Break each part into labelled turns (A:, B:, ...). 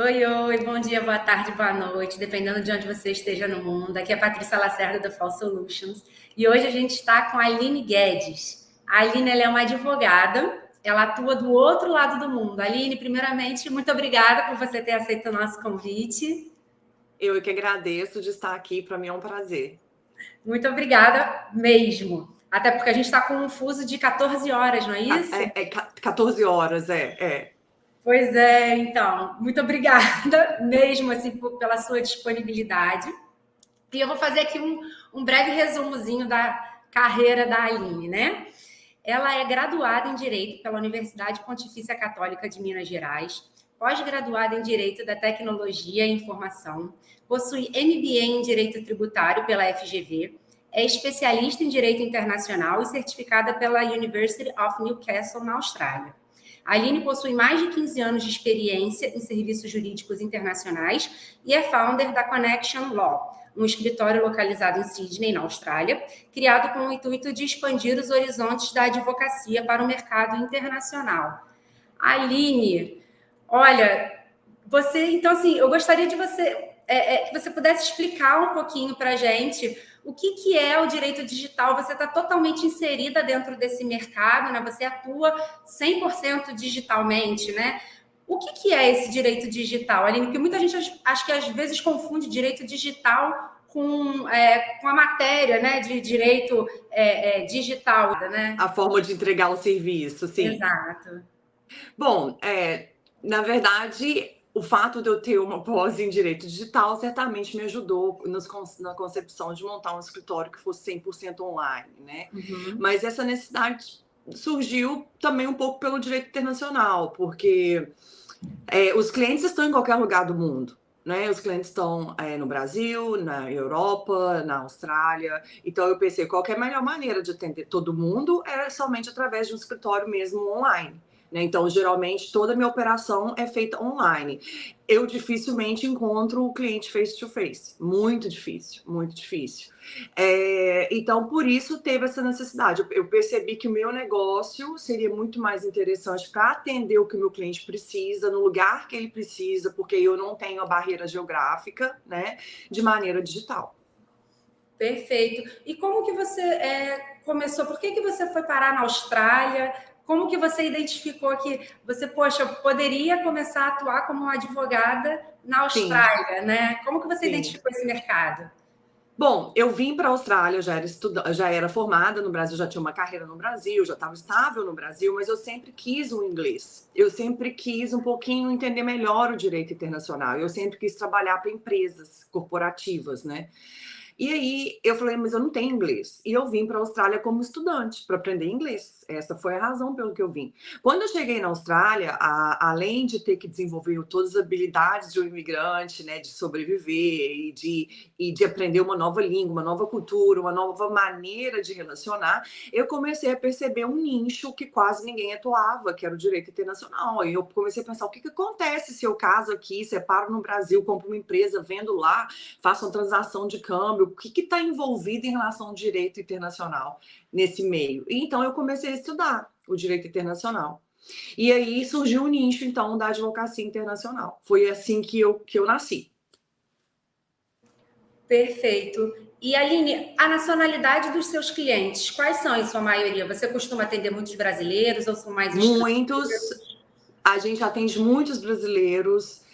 A: Oi, oi, bom dia, boa tarde, boa noite, dependendo de onde você esteja no mundo. Aqui é a Patrícia Lacerda da Fall Solutions e hoje a gente está com a Aline Guedes. A Aline ela é uma advogada, ela atua do outro lado do mundo. Aline, primeiramente, muito obrigada por você ter aceito o nosso convite.
B: Eu que agradeço de estar aqui, para mim é um prazer.
A: Muito obrigada mesmo. Até porque a gente está com um fuso de 14 horas, não é isso?
B: 14 horas, é.
A: Pois é, então, muito obrigada mesmo assim pela sua disponibilidade. E eu vou fazer aqui um breve resumozinho da carreira da Aline, né? Ela é graduada em Direito pela Universidade Pontifícia Católica de Minas Gerais, pós-graduada em Direito da Tecnologia e Informação, possui MBA em Direito Tributário pela FGV, é especialista em Direito Internacional e certificada pela University of Newcastle, na Austrália. A Aline possui mais de 15 anos de experiência em serviços jurídicos internacionais e é founder da Connection Law, um escritório localizado em Sydney, na Austrália, criado com o intuito de expandir os horizontes da advocacia para o mercado internacional. Aline, olha, você, então assim, eu gostaria de que você pudesse explicar um pouquinho para a gente o que é o direito digital. Você está totalmente inserida dentro desse mercado, né? Você atua 100% digitalmente, né? O que é esse direito digital, Aline? Porque muita gente acha que às vezes confunde direito digital com a matéria, né, de direito digital, né?
B: A forma de entregar o serviço, sim.
A: Exato.
B: Bom, na verdade, o fato de eu ter uma pós em direito digital certamente me ajudou na concepção de montar um escritório que fosse 100% online, né?
A: Uhum.
B: Mas essa necessidade surgiu também um pouco pelo direito internacional, porque os clientes estão em qualquer lugar do mundo. Né? Os clientes estão no Brasil, na Europa, na Austrália. Então eu pensei, qual que é a melhor maneira de atender todo mundo é somente através de um escritório mesmo online. Né? Então, geralmente, toda a minha operação é feita online. Eu dificilmente encontro o cliente face-to-face. Muito difícil, muito difícil. Então, por isso, teve essa necessidade. Eu percebi que o meu negócio seria muito mais interessante para atender o que o meu cliente precisa, no lugar que ele precisa, porque eu não tenho a barreira geográfica, né, de maneira digital.
A: Perfeito. E como que você começou? Por que você foi parar na Austrália? Como que você identificou que você, poxa, poderia começar a atuar como uma advogada na
B: Sim,
A: Austrália, né? Como que você
B: sim.
A: identificou esse mercado?
B: Bom, eu vim para a Austrália, já era formada no Brasil, já tinha uma carreira no Brasil, já estava estável no Brasil, mas eu sempre quis o inglês. Eu sempre quis um pouquinho entender melhor o direito internacional. Eu sempre quis trabalhar para empresas corporativas, né? E aí eu falei, mas eu não tenho inglês. E eu vim para a Austrália como estudante, para aprender inglês. Essa foi a razão pelo que eu vim. Quando eu cheguei na Austrália, além de ter que desenvolver todas as habilidades de um imigrante, né, de sobreviver e de aprender uma nova língua, uma nova cultura, uma nova maneira de relacionar, eu comecei a perceber um nicho que quase ninguém atuava, que era o direito internacional. E eu comecei a pensar, o que acontece se eu caso aqui, separo no Brasil, compro uma empresa, vendo lá, faço uma transação de câmbio, o que está envolvido em relação ao direito internacional nesse meio. E então eu comecei a estudar o direito internacional. E aí surgiu o nicho, então, da advocacia internacional. Foi assim que eu nasci.
A: Perfeito. E Aline, a nacionalidade dos seus clientes, quais são em sua maioria? Você costuma atender muitos brasileiros ou são mais
B: Muitos,
A: estrangeiros?
B: a gente atende muitos brasileiros,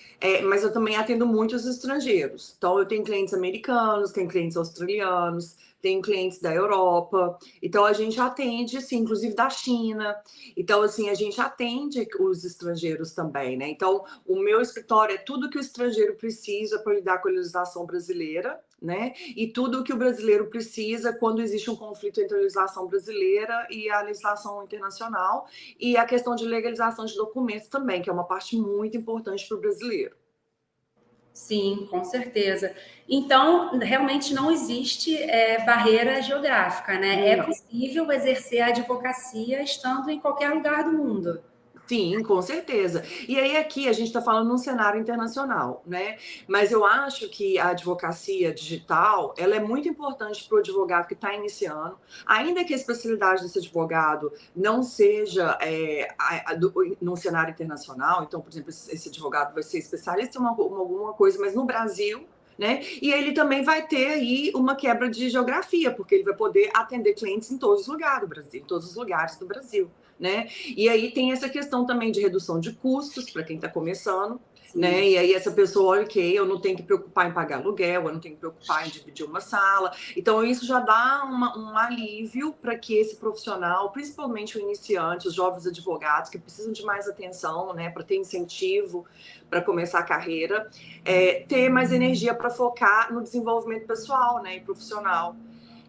B: mas eu também atendo muitos estrangeiros. Então, eu tenho clientes americanos, tenho clientes australianos, tenho clientes da Europa. Então, a gente atende, sim, inclusive da China. Então, assim, a gente atende os estrangeiros também, né? Então, o meu escritório é tudo que o estrangeiro precisa para lidar com a legislação brasileira, né? E tudo o que o brasileiro precisa quando existe um conflito entre a legislação brasileira e a legislação internacional. E a questão de legalização de documentos também, que é uma parte muito importante para o brasileiro.
A: Sim, com certeza. Então, realmente não existe barreira geográfica, né? É
B: Não.
A: possível exercer a advocacia estando em qualquer lugar do mundo.
B: Sim, com certeza. E aí aqui a gente está falando num cenário internacional, né? Mas eu acho que a advocacia digital, ela é muito importante para o advogado que está iniciando, ainda que a especialidade desse advogado não seja num cenário internacional. Então, por exemplo, esse advogado vai ser especialista em alguma coisa, mas no Brasil, né? E ele também vai ter aí uma quebra de geografia, porque ele vai poder atender clientes em todos os lugares do Brasil, em todos os lugares do Brasil, né? E aí tem essa questão também de redução de custos para quem está começando, né? E aí essa pessoa, ok, eu não tenho que preocupar em pagar aluguel, eu não tenho que preocupar em dividir uma sala. Então isso já dá um alívio para que esse profissional, principalmente o iniciante, os jovens advogados que precisam de mais atenção, né? Para ter incentivo para começar a carreira, ter mais energia para focar no desenvolvimento pessoal, né? E profissional.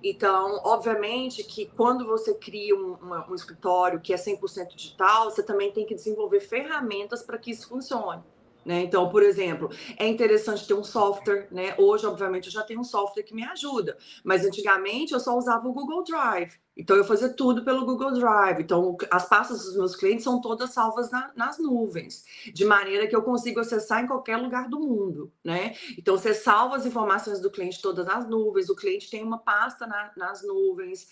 B: Então, obviamente que quando você cria um escritório que é 100% digital, você também tem que desenvolver ferramentas para que isso funcione. Né? Então, por exemplo, é interessante ter um software, né? Hoje, obviamente, eu já tenho um software que me ajuda, mas antigamente eu só usava o Google Drive. Então, eu fazia tudo pelo Google Drive. Então, as pastas dos meus clientes são todas salvas nas nuvens, de maneira que eu consigo acessar em qualquer lugar do mundo, né? Então, você salva as informações do cliente todas nas nuvens, o cliente tem uma pasta nas nuvens,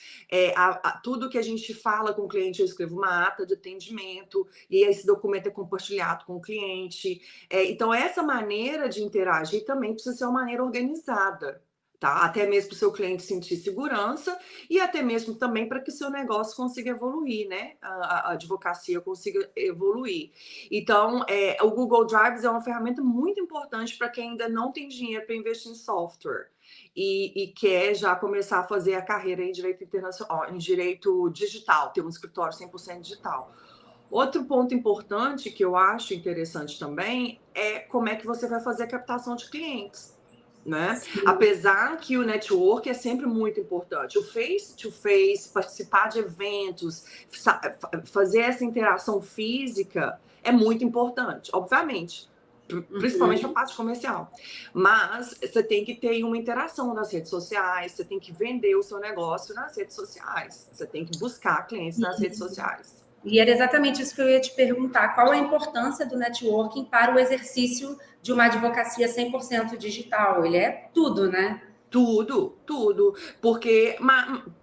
B: tudo que a gente fala com o cliente, eu escrevo uma ata de atendimento, e esse documento é compartilhado com o cliente. Então, essa maneira de interagir também precisa ser uma maneira organizada. Tá? Até mesmo para o seu cliente sentir segurança e até mesmo também para que o seu negócio consiga evoluir, né? A advocacia consiga evoluir. Então, o Google Drive é uma ferramenta muito importante para quem ainda não tem dinheiro para investir em software e quer já começar a fazer a carreira em direito internacional, em direito digital, ter um escritório 100% digital. Outro ponto importante que eu acho interessante também é como é que você vai fazer a captação de clientes. Né? Apesar que o network é sempre muito importante, o face-to-face, participar de eventos, fazer essa interação física é muito importante, obviamente, principalmente para a parte comercial. Mas você tem que ter uma interação nas redes sociais, você tem que vender o seu negócio nas redes sociais, você tem que buscar clientes nas redes sociais.
A: E era exatamente isso que eu ia te perguntar. Qual a importância do networking para o exercício de uma advocacia 100% digital? Ele é tudo, né?
B: Tudo, porque,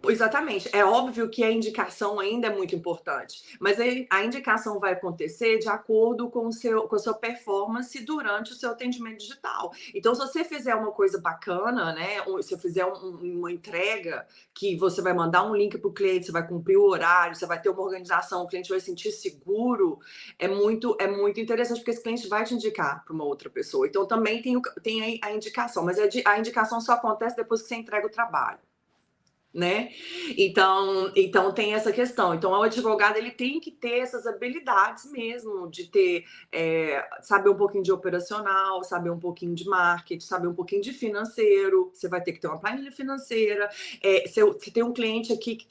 B: exatamente, é óbvio que a indicação ainda é muito importante, mas a indicação vai acontecer de acordo com a sua performance durante o seu atendimento digital. Então, se você fizer uma coisa bacana, né, se você fizer uma entrega que você vai mandar um link para o cliente, você vai cumprir o horário, você vai ter uma organização, o cliente vai se sentir seguro, é muito interessante, porque esse cliente vai te indicar para uma outra pessoa. Então, também tem a indicação, mas a indicação só acontece depois que você entrega o trabalho, né? Então tem essa questão. Então, o advogado ele tem que ter essas habilidades mesmo de ter, saber um pouquinho de operacional, saber um pouquinho de marketing, saber um pouquinho de financeiro. Você vai ter que ter uma planilha financeira. Se tem um cliente aqui que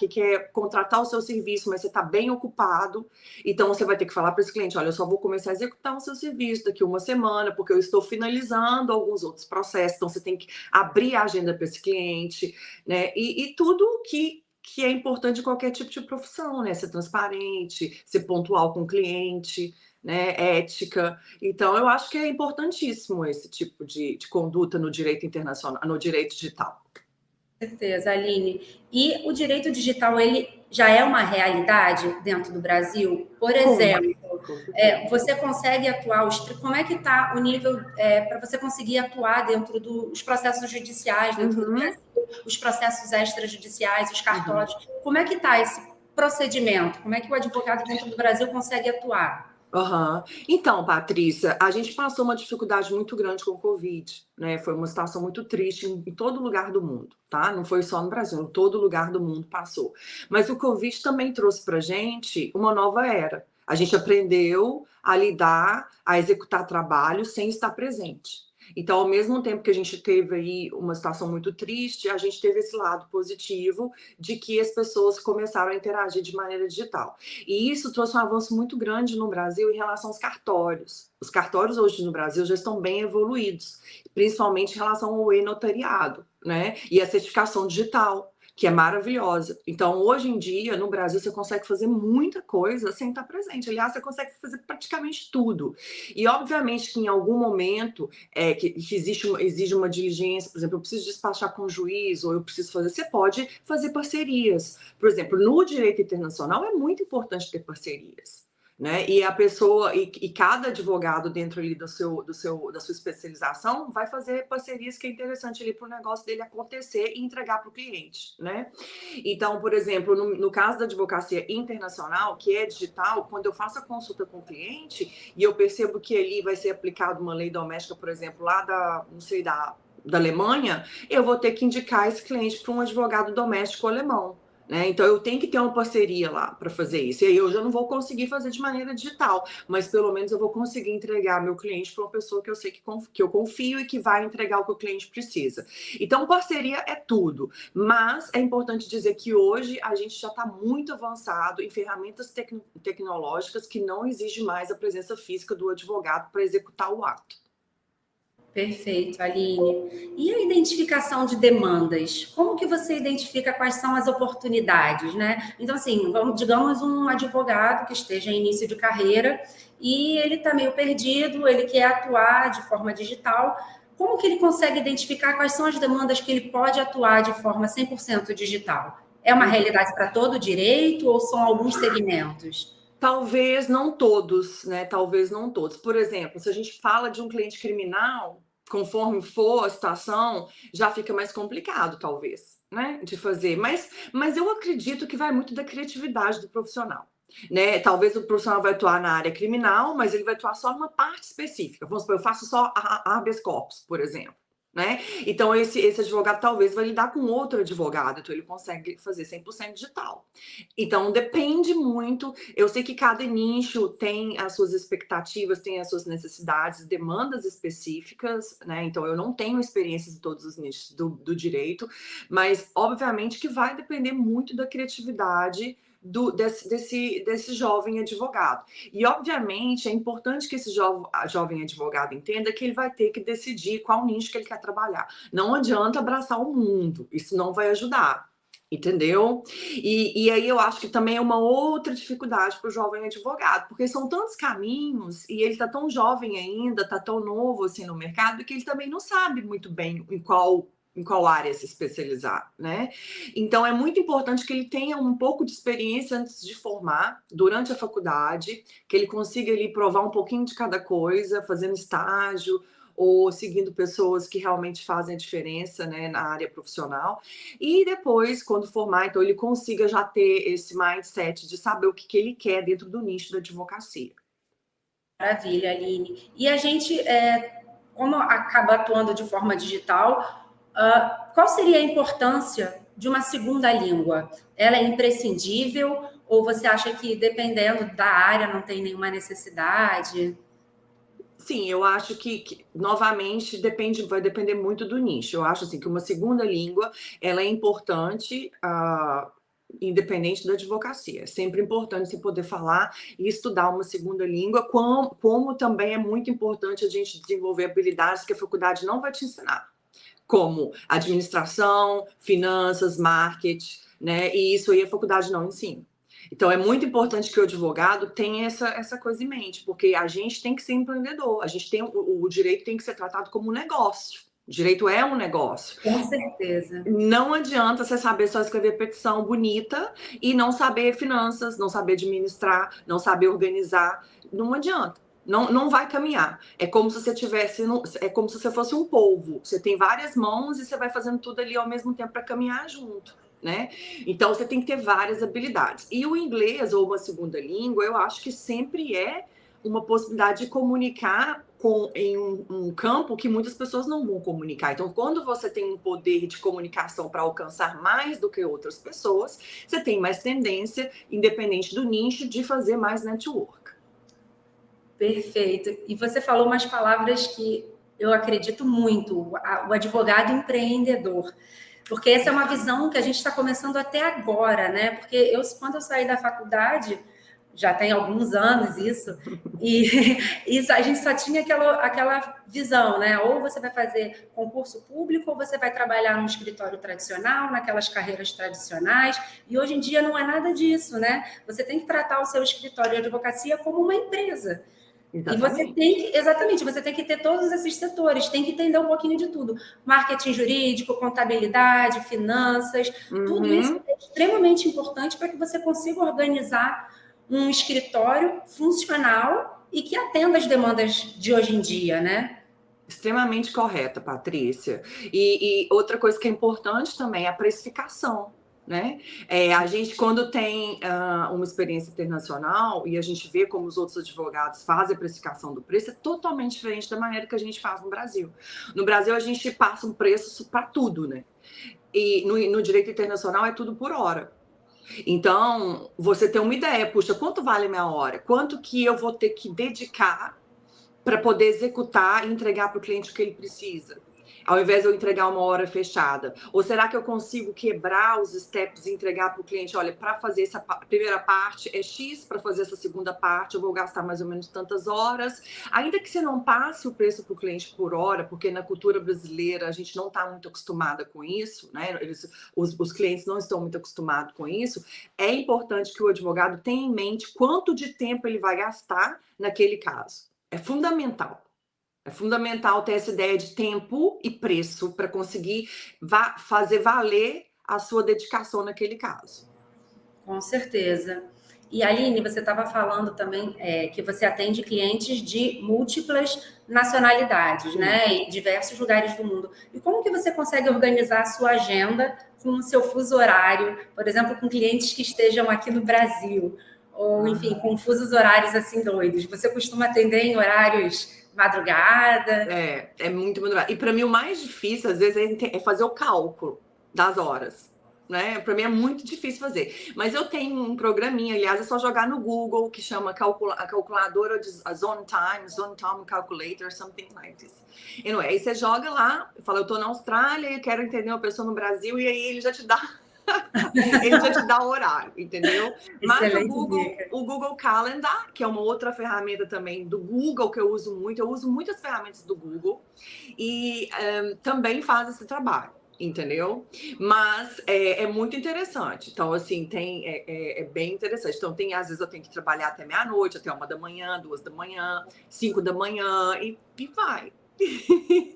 B: quer contratar o seu serviço, mas você está bem ocupado, então você vai ter que falar para esse cliente: olha, eu só vou começar a executar o seu serviço daqui uma semana, porque eu estou finalizando alguns outros processos. Então, você tem que abrir a agenda para esse cliente, né? E tudo que é importante em qualquer tipo de profissão, né? Ser transparente, ser pontual com o cliente, né? Ética. Então, eu acho que é importantíssimo esse tipo de conduta no direito internacional, no direito digital.
A: Com certeza, Aline. E o direito digital, ele já é uma realidade dentro do Brasil? Por exemplo, você consegue atuar, como é que está o nível para você conseguir atuar dentro dos processos judiciais dentro do Brasil, os processos extrajudiciais, os cartórios? Como é que está esse procedimento? Como é que o advogado dentro do Brasil consegue atuar?
B: Então, Patrícia, a gente passou uma dificuldade muito grande com o Covid, né? Foi uma situação muito triste em todo lugar do mundo, tá? Não foi só no Brasil, em todo lugar do mundo passou. Mas o Covid também trouxe pra gente uma nova era. A gente aprendeu a lidar, a executar trabalho sem estar presente. Então, ao mesmo tempo que a gente teve aí uma situação muito triste, a gente teve esse lado positivo de que as pessoas começaram a interagir de maneira digital. E isso trouxe um avanço muito grande no Brasil em relação aos cartórios. Os cartórios hoje no Brasil já estão bem evoluídos, principalmente em relação ao e-notariado, né? E a certificação digital. que é maravilhosa. Então, hoje em dia, no Brasil, você consegue fazer muita coisa sem estar presente. Aliás, você consegue fazer praticamente tudo. E, obviamente, que em algum momento que exige uma diligência, por exemplo, eu preciso despachar com o juiz, ou eu preciso fazer, você pode fazer parcerias. Por exemplo, no direito internacional é muito importante ter parcerias. Né? E a pessoa, e cada advogado dentro ali da sua especialização vai fazer parcerias que é interessante ali para o negócio dele acontecer e entregar para o cliente, né? Então, por exemplo, no caso da advocacia internacional, que é digital, quando eu faço a consulta com o cliente e eu percebo que ali vai ser aplicado uma lei doméstica, por exemplo, lá da Alemanha, eu vou ter que indicar esse cliente para um advogado doméstico alemão. Né? Então, eu tenho que ter uma parceria lá para fazer isso. E aí eu já não vou conseguir fazer de maneira digital, mas pelo menos eu vou conseguir entregar meu cliente para uma pessoa que eu sei que eu confio e que vai entregar o que o cliente precisa. Então, parceria é tudo. Mas é importante dizer que hoje a gente já está muito avançado em ferramentas tecnológicas que não exigem mais a presença física do advogado para executar o ato.
A: Perfeito, Aline. E a identificação de demandas? Como que você identifica quais são as oportunidades, né? Então, assim, digamos um advogado que esteja em início de carreira e ele está meio perdido, ele quer atuar de forma digital. Como que ele consegue identificar quais são as demandas que ele pode atuar de forma 100% digital? É uma realidade para todo o direito ou são alguns segmentos?
B: Talvez não todos, né? Talvez não todos. Por exemplo, se a gente fala de um cliente criminal, conforme for a situação, já fica mais complicado, talvez, né? De fazer. Mas eu acredito que vai muito da criatividade do profissional. Né? Talvez o profissional vai atuar na área criminal, mas ele vai atuar só numa parte específica. Vamos supor, eu faço só habeas corpus, por exemplo. Né? Então, esse advogado talvez vai lidar com outro advogado, então ele consegue fazer 100% digital. Então, depende muito. Eu sei que cada nicho tem as suas expectativas, tem as suas necessidades, demandas específicas, né? Então, eu não tenho experiências em todos os nichos do direito, mas, obviamente, que vai depender muito da criatividade desse jovem advogado. E, obviamente, é importante que esse jovem advogado entenda que ele vai ter que decidir qual nicho que ele quer trabalhar. Não adianta abraçar o mundo, isso não vai ajudar. Entendeu? E aí eu acho que também é uma outra dificuldade para o jovem advogado, porque são tantos caminhos e ele está tão jovem ainda, está tão novo assim no mercado, que ele também não sabe muito bem em qual área se especializar, né? Então é muito importante que ele tenha um pouco de experiência antes de formar, durante a faculdade, que ele consiga ali provar um pouquinho de cada coisa, fazendo estágio ou seguindo pessoas que realmente fazem a diferença, né, na área profissional. E depois, quando formar, então ele consiga já ter esse mindset de saber o que ele quer dentro do nicho da advocacia.
A: Maravilha, Aline. E a gente, como acaba atuando de forma digital, qual seria a importância de uma segunda língua? Ela é imprescindível ou você acha que, dependendo da área, não tem nenhuma necessidade?
B: Sim, eu acho que novamente vai depender muito do nicho. Eu acho assim que uma segunda língua ela é importante, independente da advocacia. É sempre importante você poder falar e estudar uma segunda língua, como também é muito importante a gente desenvolver habilidades que a faculdade não vai te ensinar, como administração, finanças, marketing, né? E isso aí a faculdade não ensina. Então, é muito importante que o advogado tenha essa coisa em mente, porque a gente tem que ser empreendedor, o direito tem que ser tratado como um negócio. O direito é um negócio.
A: Com certeza.
B: Não adianta você saber só escrever petição bonita e não saber finanças, não saber administrar, não saber organizar. Não adianta. Não vai caminhar. É como se você fosse um polvo. Você tem várias mãos e você vai fazendo tudo ali ao mesmo tempo para caminhar junto. Né? Então você tem que ter várias habilidades. E o inglês ou uma segunda língua, eu acho que sempre é uma possibilidade de comunicar em um campo que muitas pessoas não vão comunicar. Então, quando você tem um poder de comunicação para alcançar mais do que outras pessoas, você tem mais tendência, independente do nicho, de fazer mais network.
A: Perfeito. E você falou umas palavras que eu acredito muito, o advogado empreendedor. Porque essa é uma visão que a gente está começando até agora, né? Porque quando eu saí da faculdade, já tem alguns anos isso, e isso a gente só tinha aquela visão, né? Ou você vai fazer concurso público, ou você vai trabalhar num escritório tradicional, naquelas carreiras tradicionais, e hoje em dia não é nada disso, né? Você tem que tratar o seu escritório de advocacia como uma empresa. E você tem que, exatamente, você tem que ter todos esses setores, tem que entender um pouquinho de tudo. Marketing jurídico, contabilidade, finanças, tudo isso é extremamente importante para que você consiga organizar um escritório funcional e que atenda as demandas de hoje em dia, né?
B: Extremamente correta, Patrícia. E outra coisa que é importante também é a precificação. Né? A gente, quando tem uma experiência internacional e a gente vê como os outros advogados fazem a precificação do preço, é totalmente diferente da maneira que a gente faz no Brasil. No Brasil, a gente passa um preço para tudo, né? E no direito internacional é tudo por hora. Então, você tem uma ideia, puxa, quanto vale a minha hora? Quanto que eu vou ter que dedicar para poder executar e entregar para o cliente o que ele precisa? Ao invés de eu entregar uma hora fechada. Ou será que eu consigo quebrar os steps e entregar para o cliente? Olha, para fazer essa primeira parte é X, para fazer essa segunda parte eu vou gastar mais ou menos tantas horas. Ainda que você não passe o preço para o cliente por hora, porque na cultura brasileira a gente não está muito acostumada com isso, né? Os clientes não estão muito acostumados com isso. É importante que o advogado tenha em mente quanto de tempo ele vai gastar naquele caso. É fundamental. É fundamental ter essa ideia de tempo e preço para conseguir fazer valer a sua dedicação naquele caso.
A: Com certeza. E Aline, você estava falando também que você atende clientes de múltiplas nacionalidades, né? Em diversos lugares do mundo. E como que você consegue organizar a sua agenda com o seu fuso horário, por exemplo, com clientes que estejam aqui no Brasil, ou enfim, com fusos horários assim doidos? Você costuma atender em horários madrugada?
B: É muito madrugada. E para mim o mais difícil, às vezes, é fazer o cálculo das horas. Né? Para mim é muito difícil fazer. Mas eu tenho um programinha, aliás, é só jogar no Google, que chama a calculadora de Zone Time Calculator, something like this. Anyway, aí você joga lá, fala, eu tô na Austrália e quero entender uma pessoa no Brasil, e aí ele já te dá ele já te dá o horário, entendeu? Mas o Google Calendar, que é uma outra ferramenta também do Google que eu uso muitas ferramentas do Google e também faz esse trabalho. Entendeu? Mas é muito interessante. Então, assim, é bem interessante. Então, às vezes eu tenho que trabalhar até meia-noite, até 1 da manhã, 2 da manhã, 5 da manhã e vai.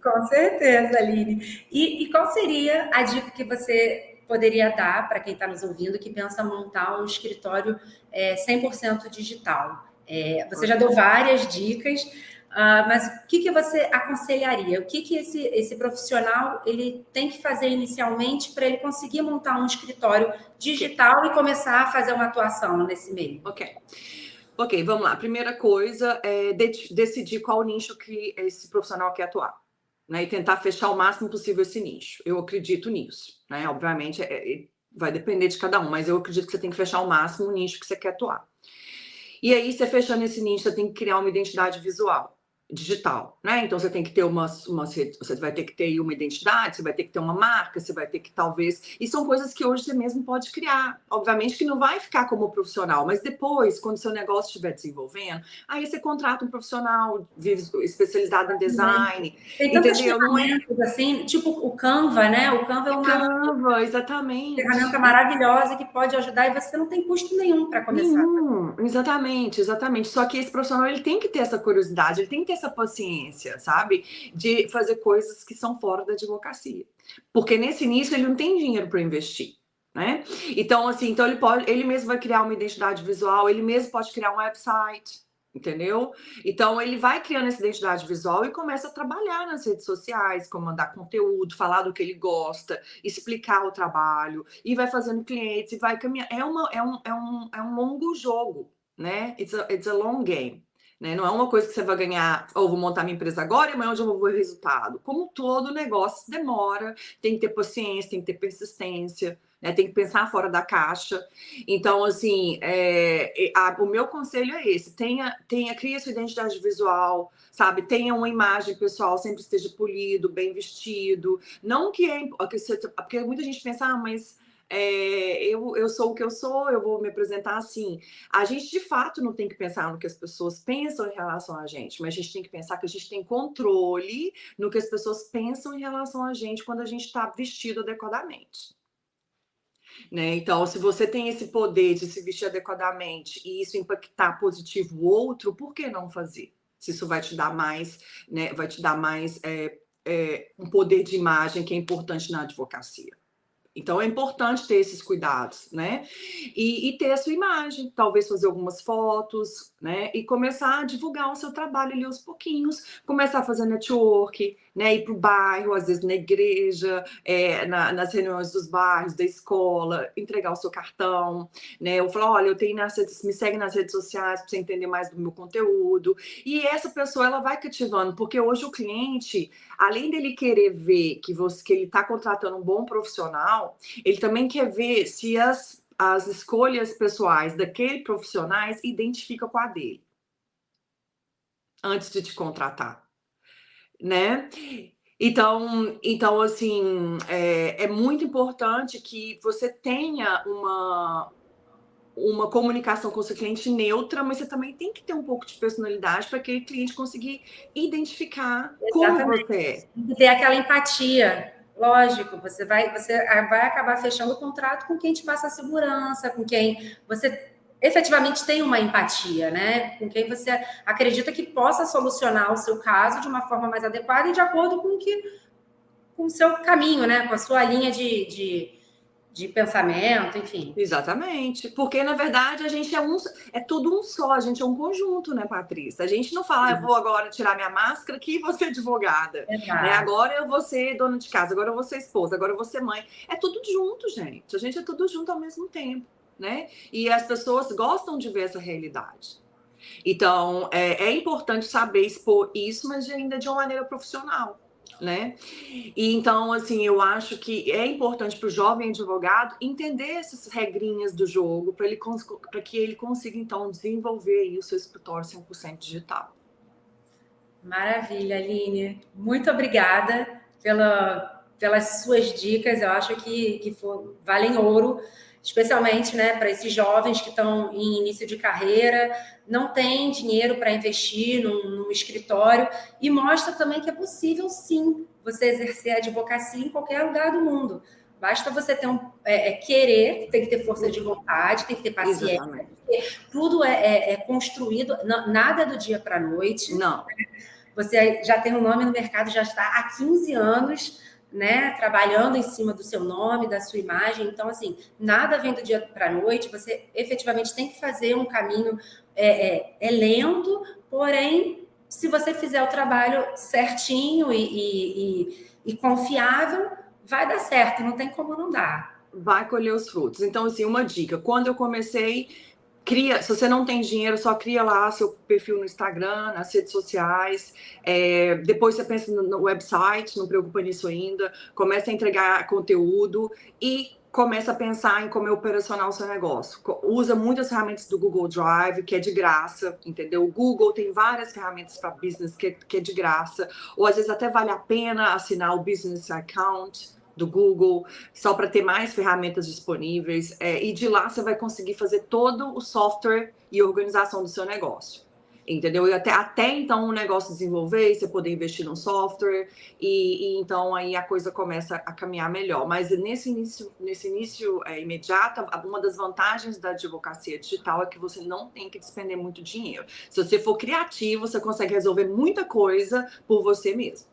A: Com certeza, Aline. E qual seria a dica que você poderia dar para quem está nos ouvindo que pensa montar um escritório 100% digital? Você já deu várias dicas, mas o que você aconselharia? O que esse profissional ele tem que fazer inicialmente para ele conseguir montar um escritório digital e começar a fazer uma atuação nesse meio?
B: Ok, vamos lá. A primeira coisa é decidir qual nicho que esse profissional quer atuar, né? E tentar fechar o máximo possível esse nicho. Eu acredito nisso, né? Obviamente, vai depender de cada um, mas eu acredito que você tem que fechar o máximo o nicho que você quer atuar. E aí, você fechando esse nicho, você tem que criar uma identidade visual, digital, né? Então, você tem que ter você vai ter que ter uma identidade, você vai ter que ter uma marca, você vai ter que talvez... E são coisas que hoje você mesmo pode criar. Obviamente que não vai ficar como profissional, mas depois, quando seu negócio estiver desenvolvendo, aí você contrata um profissional especializado em design.
A: Tem tantas ferramentas assim, tipo o Canva, né? O Canva é uma
B: Canva, exatamente.
A: ferramenta maravilhosa que pode ajudar e você não tem custo nenhum para começar.
B: Nenhum, exatamente. Só que esse profissional ele tem que ter essa curiosidade, ele tem que ter essa paciência, sabe? De fazer coisas que são fora da advocacia. Porque nesse início ele não tem dinheiro para investir, né? Então, assim, ele mesmo vai criar uma identidade visual, ele mesmo pode criar um website. Entendeu? Então ele vai criando essa identidade visual e começa a trabalhar nas redes sociais, comandar conteúdo, falar do que ele gosta, explicar o trabalho, e vai fazendo clientes, e vai caminhar. É um longo jogo, né? It's a long game. Né? Não é uma coisa que você vai ganhar, vou montar minha empresa agora e amanhã eu já vou ver o resultado. Como todo negócio demora, tem que ter paciência, tem que ter persistência. Né, tem que pensar fora da caixa. Então, assim, o meu conselho é esse: cria sua identidade visual, sabe? Tenha uma imagem pessoal, sempre esteja polido, bem vestido. Não porque muita gente pensa, mas eu sou o que eu sou, eu vou me apresentar assim. A gente, de fato, não tem que pensar no que as pessoas pensam em relação a gente, mas a gente tem que pensar que a gente tem controle no que as pessoas pensam em relação a gente quando a gente está vestido adequadamente. Né? Então, se você tem esse poder de se vestir adequadamente e isso impactar positivo o outro, por que não fazer? Se isso vai te dar mais, né, vai te dar mais um poder de imagem que é importante na advocacia. Então é importante ter esses cuidados, né? E ter a sua imagem, talvez fazer algumas fotos, né? E começar a divulgar o seu trabalho ali aos pouquinhos, começar a fazer network, né? Ir para o bairro, às vezes na igreja, nas reuniões dos bairros, da escola, entregar o seu cartão, né? Eu falo, olha, eu tenho me segue nas redes sociais para você entender mais do meu conteúdo. E essa pessoa, ela vai cativando, porque hoje o cliente, além dele querer ver que ele está contratando um bom profissional, ele também quer ver se as escolhas pessoais daquele profissionais identificam com a dele, antes de te contratar, né? Então assim, é muito importante que você tenha uma comunicação com o seu cliente neutra, mas você também tem que ter um pouco de personalidade para aquele cliente conseguir identificar como você é.
A: Tem que ter aquela empatia. Lógico, você vai acabar fechando o contrato com quem te passa a segurança, com quem você efetivamente tem uma empatia, né? Com quem você acredita que possa solucionar o seu caso de uma forma mais adequada e de acordo com o seu caminho, né? Com a sua linha de pensamento, enfim.
B: Exatamente, porque na verdade a gente é tudo um só, a gente é um conjunto, né, Patrícia? A gente não fala, eu vou agora tirar minha máscara aqui e vou ser advogada, né? Agora eu vou ser dona de casa, agora eu vou ser esposa, agora eu vou ser mãe. É tudo junto, gente. A gente é tudo junto ao mesmo tempo, né? E as pessoas gostam de ver essa realidade. Então, é importante saber expor isso, mas ainda de uma maneira profissional, né? E então, assim, eu acho que é importante para o jovem advogado entender essas regrinhas do jogo para que ele consiga, então, desenvolver aí o seu escritório 100% digital.
A: Maravilha, Aline. Muito obrigada pelas suas dicas. Eu acho que valem ouro, especialmente, né, para esses jovens que estão em início de carreira, não têm dinheiro para investir num escritório, e mostra também que é possível, sim, você exercer a advocacia em qualquer lugar do mundo. Basta você ter querer, tem que ter força de vontade, tem que ter paciência.
B: Exatamente.
A: Porque tudo é construído, nada é do dia para a noite.
B: Não.
A: Você já tem um nome no mercado, já está há 15 anos, né, trabalhando em cima do seu nome, da sua imagem. Então, assim, nada vem do dia para a noite. Você efetivamente tem que fazer um caminho lento, porém, se você fizer o trabalho certinho e confiável, vai dar certo. Não tem como não dar.
B: Vai colher os frutos. Então, assim, uma dica. Quando eu comecei, se você não tem dinheiro, só cria lá seu perfil no Instagram, nas redes sociais. Depois você pensa no website, não preocupa nisso ainda. Começa a entregar conteúdo e começa a pensar em como é operacional o seu negócio. Usa muitas ferramentas do Google Drive, que é de graça, entendeu? O Google tem várias ferramentas para business que é de graça. Ou às vezes até vale a pena assinar o Business Account do Google, só para ter mais ferramentas disponíveis, e de lá você vai conseguir fazer todo o software e organização do seu negócio, entendeu? E até então o negócio desenvolver, você poder investir no software, e então aí a coisa começa a caminhar melhor. Mas nesse início imediato, uma das vantagens da advocacia digital é que você não tem que despender muito dinheiro. Se você for criativo, você consegue resolver muita coisa por você mesmo.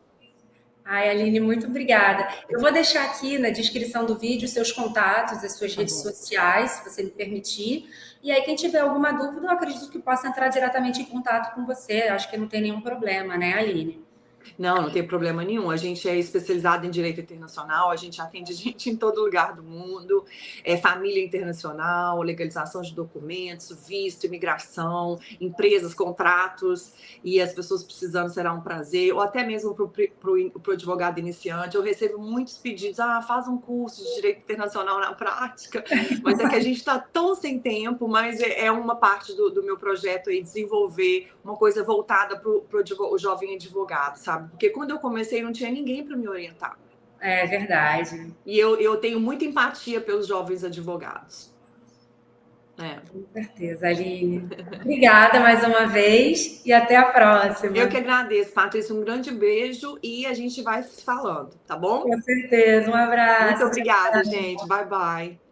A: Ai, Aline, muito obrigada. Eu vou deixar aqui na descrição do vídeo seus contatos, as suas redes sociais, se você me permitir. E aí, quem tiver alguma dúvida, eu acredito que possa entrar diretamente em contato com você. Acho que não tem nenhum problema, né, Aline?
B: Não tem problema nenhum. A gente é especializado em direito internacional, a gente atende gente em todo lugar do mundo, família internacional, legalização de documentos, visto, imigração, empresas, contratos, e as pessoas precisando será um prazer, ou até mesmo para o advogado iniciante. Eu recebo muitos pedidos, faz um curso de direito internacional na prática, mas é que a gente está tão sem tempo, mas é uma parte do meu projeto aí, desenvolver uma coisa voltada para o jovem advogado, sabe? Porque quando eu comecei não tinha ninguém para me orientar.
A: É verdade.
B: E eu tenho muita empatia pelos jovens advogados.
A: Com certeza, Aline. Obrigada mais uma vez e até a próxima.
B: Eu que agradeço, Patrícia. Um grande beijo e a gente vai se falando, tá bom?
A: Com certeza. Um abraço.
B: Muito obrigada, gente. Bye, bye.